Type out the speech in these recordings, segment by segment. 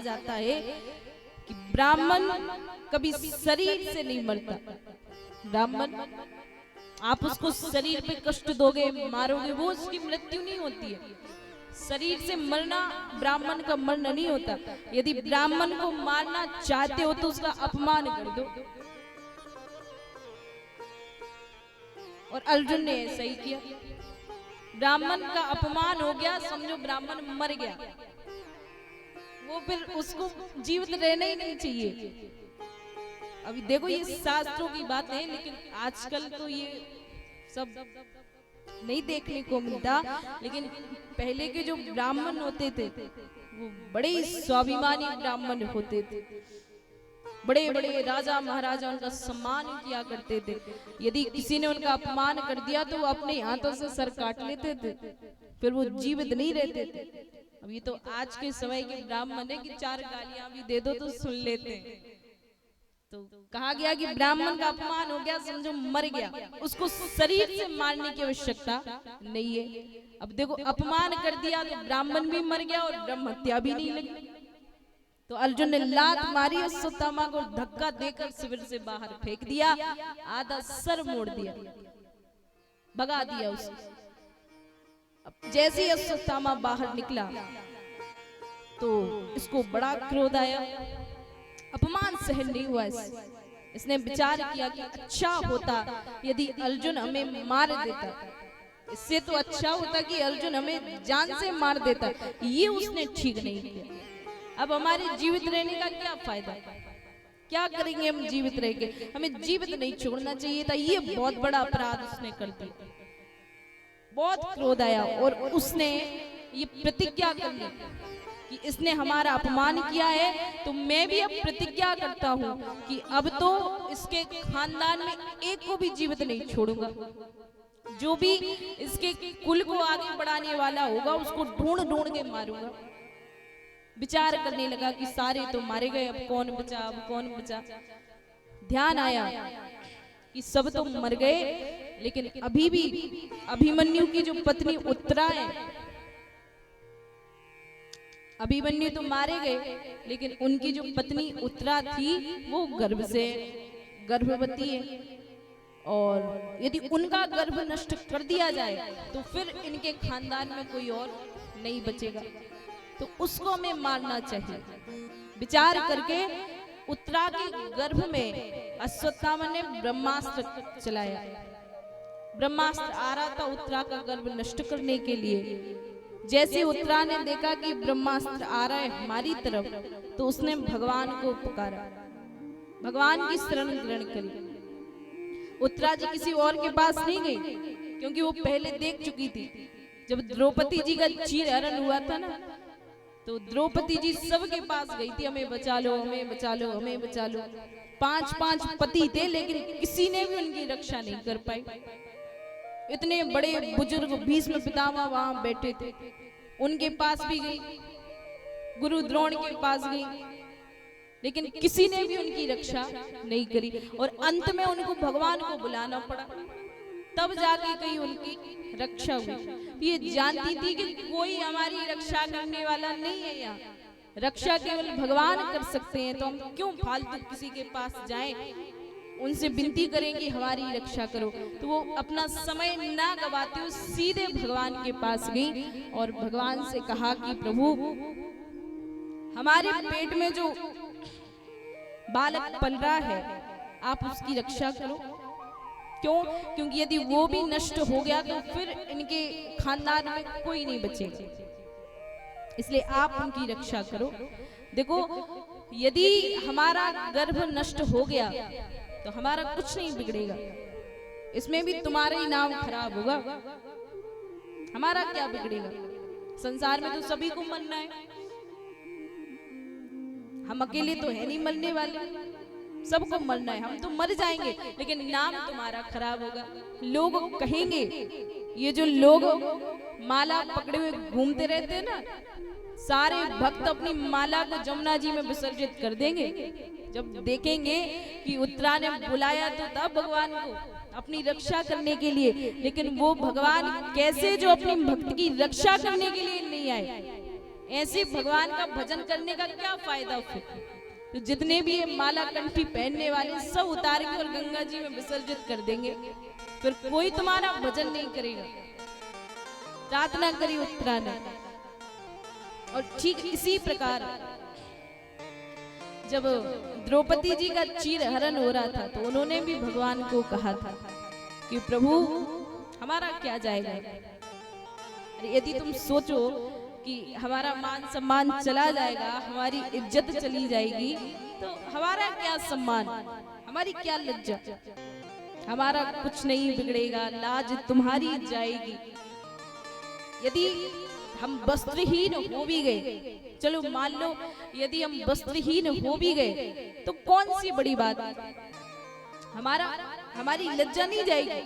जाता है कि ब्राह्मण कभी शरीर से नहीं मरता। ब्राह्मण आप उसको शरीर पे कष्ट दोगे, मारोगे, वो उसकी मृत्यु नहीं होती है। शरीर से मरना ब्राह्मण का मरना नहीं होता। यदि ब्राह्मण को मारना चाहते हो तो उसका अपमान कर दो, और अर्जुन ने ऐसा ही किया। ब्राह्मण का अपमान हो गया, समझो ब्राह्मण मर गया, वो फिर उसको जीवित रहना ही नहीं चाहिए। अभी देखो ये शास्त्रों की बात है, लेकिन आजकल तो ये सब नहीं देखने को मिलता। लेकिन पहले के जो ब्राह्मण होते थे वो बड़े स्वाभिमानी ब्राह्मण होते थे। बड़े बड़े राजा महाराजा उनका सम्मान किया करते थे। यदि किसी ने उनका अपमान कर दिया तो वो अपने हाथों से सर काट लेते थे, फिर वो जीवित नहीं रहते थे। अब ये तो आज के समय के ब्राह्मण है कि 4 गालियां भी दे दो तो सुन लेते हैं। तो कहा गया कि ब्राह्मण का अपमान हो गया, समझो मर गया, उसको शरीर से मारने की आवश्यकता नहीं है। अब देखो अपमान कर दिया तो ब्राह्मण भी मर गया और ब्रह्म हत्या भी नहीं लगी। तो अर्जुन ने लात मारी, अश्वत्थामा को धक्का देकर शिविर से बाहर फेंक दिया, आधा सर मोड़ दिया, भगा दिया उसे। अब जैसे ही अश्वत्थामा बाहर निकला तो इसको बड़ा क्रोध आया, अपमान सहन नहीं हुआ। इसने विचार किया कि अच्छा होता यदि अर्जुन हमें मार देता, इससे तो अच्छा होता कि अर्जुन हमें जान से मार देता। ये उसने ठीक नहीं किया। अब हमारे जीवित रहने का क्या फायदा, क्या करेंगे हम जीवित रह के? हमें जीवित नहीं छोड़ना चाहिए था। ये बहुत बड़ा अपराध उसने कर दिया। बहुत क्रोध आया और उसने ये प्रतिज्ञा कर ली कि इसने हमारा अपमान किया है, तो मैं भी अब प्रतिज्ञा करता हूँ कि अब तो इसके खानदान में एक को भी जीवित नहीं छोड़ूंगा। जो भी इसके कुल को आगे बढ़ाने वाला होगा उसको ढूंढ ढूंढ के मारूंगा। विचार करने लगा कि सारे तो मारे गए, अब कौन बचा, अब कौन बचा। ध्यान आया कि सब तो मर गए, लेकिन अभी भी अभिमन्यु की जो पत्नी उत्तरा है, अभिमन्यु तो मारे गए, लेकिन उनकी जो पत्नी उत्तरा थी वो गर्भ से गर्भवती है, और यदि उनका गर्भ नष्ट कर दिया जाए तो फिर इनके खानदान में कोई और नहीं बचेगा, तो उसको हमें मारना चाहिए। विचार करके उत्तरा के गर्भ में अश्वत्थामा ने ब्रह्मास्त्र चलाया। ब्रह्मास्त्र आ रहा था उत्तरा का गर्भ नष्ट करने के लिए। जैसे उत्तरा ने देखा कि ब्रह्मास्त्र आ रहा है हमारी तरफ, तो उसने भगवान को पुकारा, भगवान की शरण ग्रहण करी। उत्तरा जी किसी और के पास नहीं गई, क्योंकि वो पहले देख चुकी थी। जब द्रौपदी जी का चीरहरण हुआ था ना, तो द्रौपदी जी सबके पास गई थी, हमें बचा लो, हमें बचा लो, हमें बचा लो। 5 पति थे, लेकिन किसी ने भी उनकी रक्षा नहीं कर पाई। इतने बड़े बुजुर्ग भीष्म पितामह वहां बैठे थे, उनके पास भी गई, गुरु द्रोण के पास गई, लेकिन किसी ने भी उनकी रक्षा नहीं करी। और अंत में उनको भगवान को बुलाना पड़ा, तब जाके कहीं उनकी रक्षा हुई। ये जानती थी कि कोई हमारी रक्षा करने वाला नहीं है, यहाँ रक्षा केवल भगवान कर सकते हैं, तो हम क्यों फालतू किसी के पास जाएं, उनसे विनती करें कि हमारी रक्षा करो। तो वो अपना समय ना गवाते हुए सीधे भगवान के पास गई और भगवान से कहा कि प्रभु, हमारे पेट में जो बालक पल रहा है आप उसकी रक्षा करो। क्यों? क्योंकि यदि वो भी नष्ट हो गया तो फिर इनके खानदान में कोई नहीं बचेगा, इसलिए आप उनकी रक्षा करो। देखो, यदि हमारा गर्भ नष्ट हो गया तो हमारा कुछ नहीं बिगड़ेगा, इसमें भी तुम्हारा ही नाम खराब होगा, हमारा क्या बिगड़ेगा? संसार में तो सभी को मरना है, हम अकेले तो है नहीं मरने वाले, सबको मरना है, हम तो मर जाएंगे, लेकिन नाम तुम्हारा खराब होगा। लोग कहेंगे, ये जो लोग माला पकड़े हुए घूमते रहते हैं ना, सारे भक्त अपनी माला को जमुना जी में विसर्जित कर देंगे। जब देखेंगे कि उत्तरा ने बुलाया तो था भगवान को अपनी रक्षा करने के लिए, लेकिन वो भगवान कैसे जो अपनी भक्त की रक्षा करने के लिए नहीं आए, ऐसे भगवान का भजन करने का क्या फायदा फिर? तो जितने भी ये माला कंठी पहनने वाले सब उतारेंगे और गंगा जी में विसर्जित कर देंगे, फिर कोई तुम्हारा भजन नहीं करेगा। प्रार्थना करी उत्तरा ने। और ठीक इसी प्रकार जब द्रौपदी जी का चीर हरण हो रहा था तो उन्होंने भी भगवान को कहा था कि प्रभु हमारा क्या जाएगा? अरे यदि तुम सोचो कि हमारा मान सम्मान चला जाएगा, हमारी इज्जत चली जाएगी, तो हमारा क्या सम्मान, हमारी क्या लज्जा, हमारा कुछ नहीं बिगड़ेगा, लाज तुम्हारी जाएगी। यदि हम वस्त्रहीन हो भी गए, चलो मान लो यदि हम वस्त्रहीन हो भी गए तो कौन सी बड़ी बात, हमारी लज्जा नहीं जाएगी।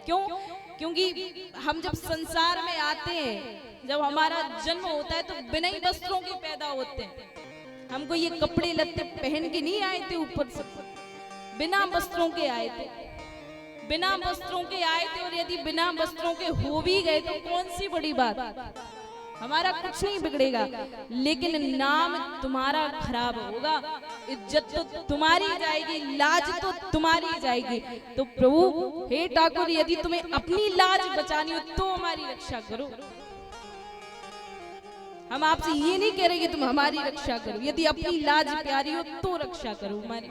क्यों? क्योंकि हम जब संसार में आते हैं, जब हमारा जन्म होता है तो बिना ही वस्त्रों के पैदा होते हैं। हमको ये कपड़े लत्ते पहन के नहीं आए थे, ऊपर से बिना वस्त्रों के आए थे, बिना वस्त्रों के आए थे। और यदि बिना वस्त्रों के हो भी गए तो कौन सी बड़ी बात, हमारा कुछ नहीं बिगड़ेगा। लेकिन नाम तुम्हारा खराब होगा, इज्जत तो तुम्हारी जाएगी, लाज तो तुम्हारी जाएगी। तो प्रभु हे ठाकुर, यदि तुम्हें अपनी लाज बचानी हो तो हमारी रक्षा करो। हम आपसे ये नहीं कह रहे कि तुम हमारी रक्षा करो, यदि अपनी लाज प्यारी हो तो रक्षा करो हमारी।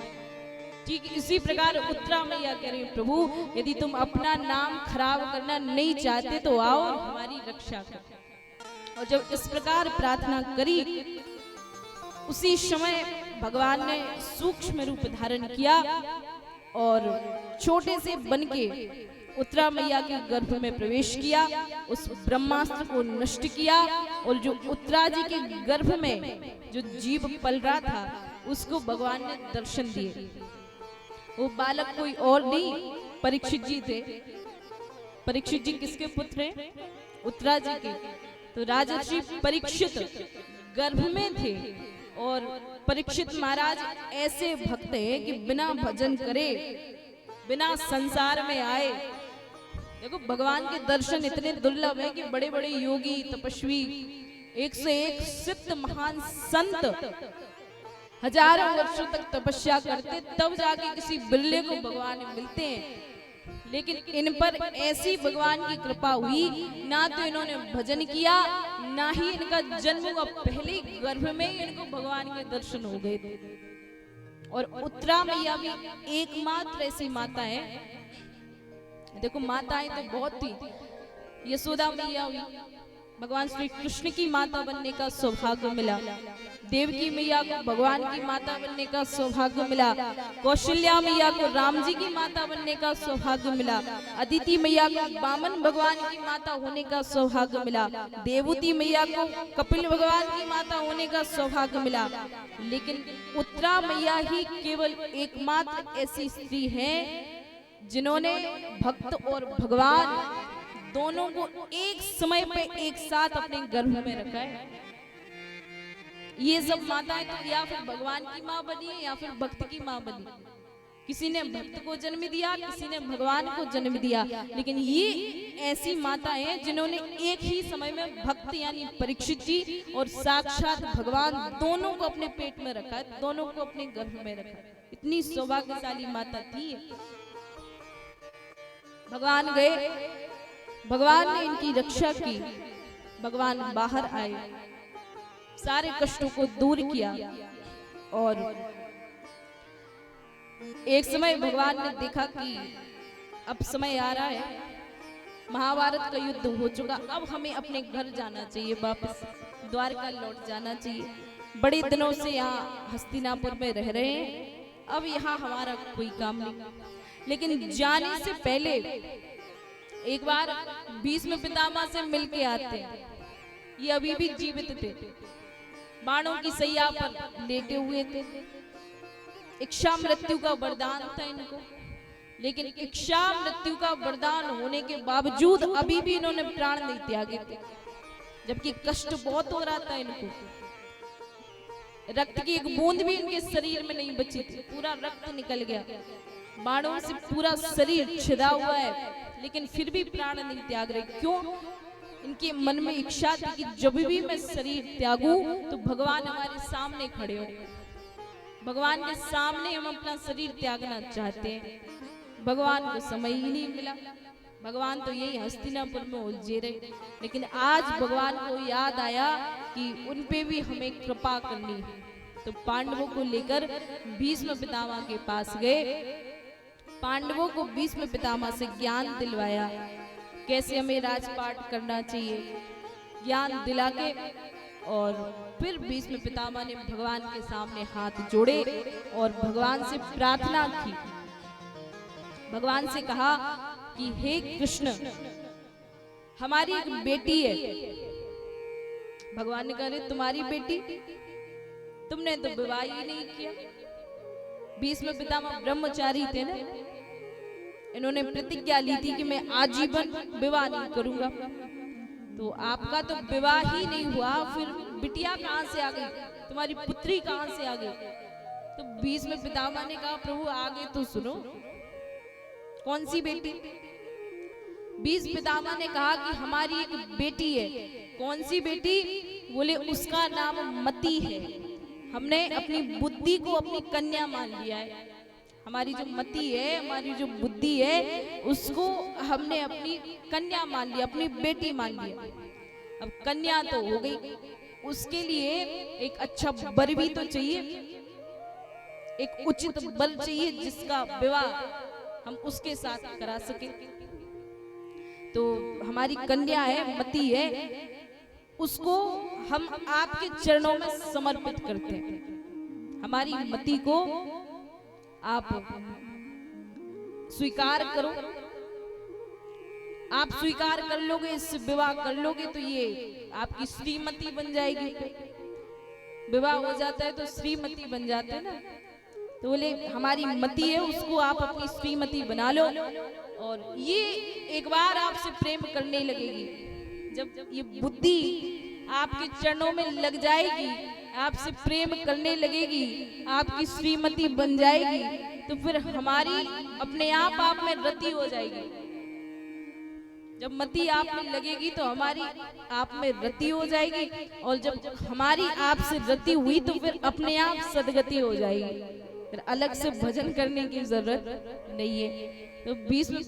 ठीक इसी प्रकार उत्तरा मैया कह रही, प्रभु यदि तुम अपना नाम खराब करना नहीं चाहते तो आओ हमारी रक्षा करो। और जब इस प्रकार प्रार्थना करी, उसी समय भगवान ने सूक्ष्म रूप धारण किया और छोटे से बन के उत्तरा मैया के गर्भ में प्रवेश किया, उस ब्रह्मास्त्र को नष्ट किया। और जो उत्तरा जी के गर्भ में जो जीव पल रहा था उसको भगवान ने दर्शन दिए। वो बालक कोई और नहीं, परीक्षित जी थे। परीक्षित जी किसके पुत्र हैं? उत्तरा जी के। तो राजर्षि परीक्षित गर्भ में थे। और परीक्षित महाराज ऐसे भक्त हैं कि बिना भजन करे, बिना संसार में आए, देखो भगवान के दर्शन इतने दुर्लभ हैं कि बड़े बड़े योगी तपस्वी, 101 सिद्ध महान संत हजारों वर्षों तक तपस्या करते तब जाके किसी बिल्ले को भगवान मिलते हैं। लेकिन इन पर ऐसी भगवान की कृपा हुई, ना तो इन्होंने भजन किया, ना ही इनका जन्म हुआ, पहले गर्भ में ही इनको भगवान के दर्शन हो गए थे। और उत्तरा मैया भी एकमात्र ऐसी माता है। देखो माताएं तो बहुत थी, यशोदा मैया हुई, भगवान श्री कृष्ण की माता बनने का सौभाग्य मिला। देवकी मैया को भगवान की माता बनने का सौभाग्य मिला। कौशल्या मैया को राम जी की माता बनने का सौभाग्य मिला। अदिति मैया को वामन भगवान की माता होने का सौभाग्य मिला। देवूति मैया को कपिल भगवान की माता होने का सौभाग्य मिला। लेकिन उत्तरा मैया ही केवल एकमात्र ऐसी स्त्री है जिन्होंने भक्त और भगवान दोनों को एक समय पे एक साथ अपने गर्भ में रखा है। ये सब माताएं तो या फिर भगवान की माँ बनी है या फिर भक्त की माँ बनी। किसी ने भक्त को जन्म दिया, किसी ने भगवान को जन्म दिया। लेकिन ये ऐसी माताएं हैं जिन्होंने एक ही समय में भक्त यानी परीक्षित जी और साक्षात भगवान दोनों को अपने पेट में रखा है, दोनों को अपने गर्भ में रखा है। इतनी सौभाग्यशाली माता थी। भगवान गए, भगवान ने इनकी रक्षा की, भगवान बाहर आए, सारे कष्टों को दूर किया। और एक समय भगवान ने देखा कि अब समय आ रहा है, महाभारत का युद्ध हो चुका, अब हमें अपने घर जाना चाहिए, वापस द्वारका लौट जाना चाहिए। बड़े दिनों से यहाँ हस्तिनापुर में रह रहे हैं, अब यहाँ हमारा कोई काम नहीं। लेकिन जाने से पहले एक बार भीष्म पितामह से मिलके आते हैं। ये अभी भी जीवित थे, बाणों की सैया पर लेटे हुए थे। इच्छा मृत्यु का वरदान था इनको, लेकिन इच्छा मृत्यु का वरदान होने के बावजूद अभी भी इन्होंने प्राण नहीं त्यागे थे, जबकि कष्ट बहुत हो रहा था इनको। रक्त की एक बूंद भी इनके शरीर में नहीं बची थी, पूरा रक्त निकल गया, बाणों से पूरा शरीर छिदा हुआ है, लेकिन फिर भी प्राण नहीं त्याग रहे। क्यों? इनके मन में इच्छा थी कि जब भी मैं शरीर त्यागूं तो भगवान हमारे सामने खड़े हो, भगवान के सामने हम अपना शरीर त्यागना चाहते हैं। भगवान को समय ही नहीं मिला, भगवान तो यही हस्तिनापुर में उलझे रहे। लेकिन आज भगवान को याद आया कि उन पे भी हमें कृपा करनी है, तो पांडवों को लेकर भीष्म पितामह के पास गए। पांडवों को भीष्म पितामह से ज्ञान दिलवाया, कैसे हमें राजपाट करना चाहिए, ज्ञान दिला के और फिर भीष्म पितामह ने भगवान के सामने हाथ जोड़े और भगवान से प्रार्थना की। भगवान से कहा कि हे कृष्ण, हमारी एक बेटी है। भगवान ने कहा तुम्हारी बेटी, तुमने तो विवाह ही नहीं किया। भीष्म पितामह ब्रह्मचारी थे ना, इन्होंने प्रतिज्ञा ली थी कि मैं आजीवन विवाह नहीं करूंगा। तो आपका तो विवाह ही नहीं हुआ, फिर बिटिया कहां से आ गई, तुम्हारी पुत्री कहां से आ गई? तो भीष्म पितामह ने कहा प्रभु आगे तो सुनो, कौन सी बेटी? भीष्म पितामह ने कहा कि हमारी एक बेटी है। कौन सी बेटी? बोले उसका नाम मति है। हमने अपनी बुद्धि को अपनी कन्या मान लिया है। हमारी जो मति है, हमारी जो बुद्धि है, उसको हमने अपनी कन्या मान लिया, अपनी बेटी मान लिया। अब कन्या तो हो गई, उसके लिए एक अच्छा वर भी तो चाहिए, एक उचित बल चाहिए जिसका विवाह हम उसके साथ करा सके। तो हमारी कन्या है, मति है, उसको हम आपके चरणों में समर्पित करते हैं। हमारी मति को आप स्वीकार करो। आप स्वीकार कर लोगे, इससे विवाह कर लोगे तो ये आपकी श्रीमती बन जाएगी। विवाह हो जाता है तो श्रीमती बन जाता है ना। तो बोले हमारी मति है, उसको आप अपनी श्रीमती बना लो और ये एक बार आपसे प्रेम करने लगेगी। जब ये बुद्धि आपके चरणों में लग जाएगी, आपसे प्रेम करने लगेगी, आपकी श्रीमती बन जाएगी, तो फिर हमारी अपने आप में रति हो जाएगी। जब मति आप में लगेगी तो हमारी आप में रति हो जाएगी, और जब हमारी आप से रति हुई तो फिर अपने आप सदगति हो जाएगी। फिर अलग से भजन करने की जरूरत नहीं है। तो भीष्म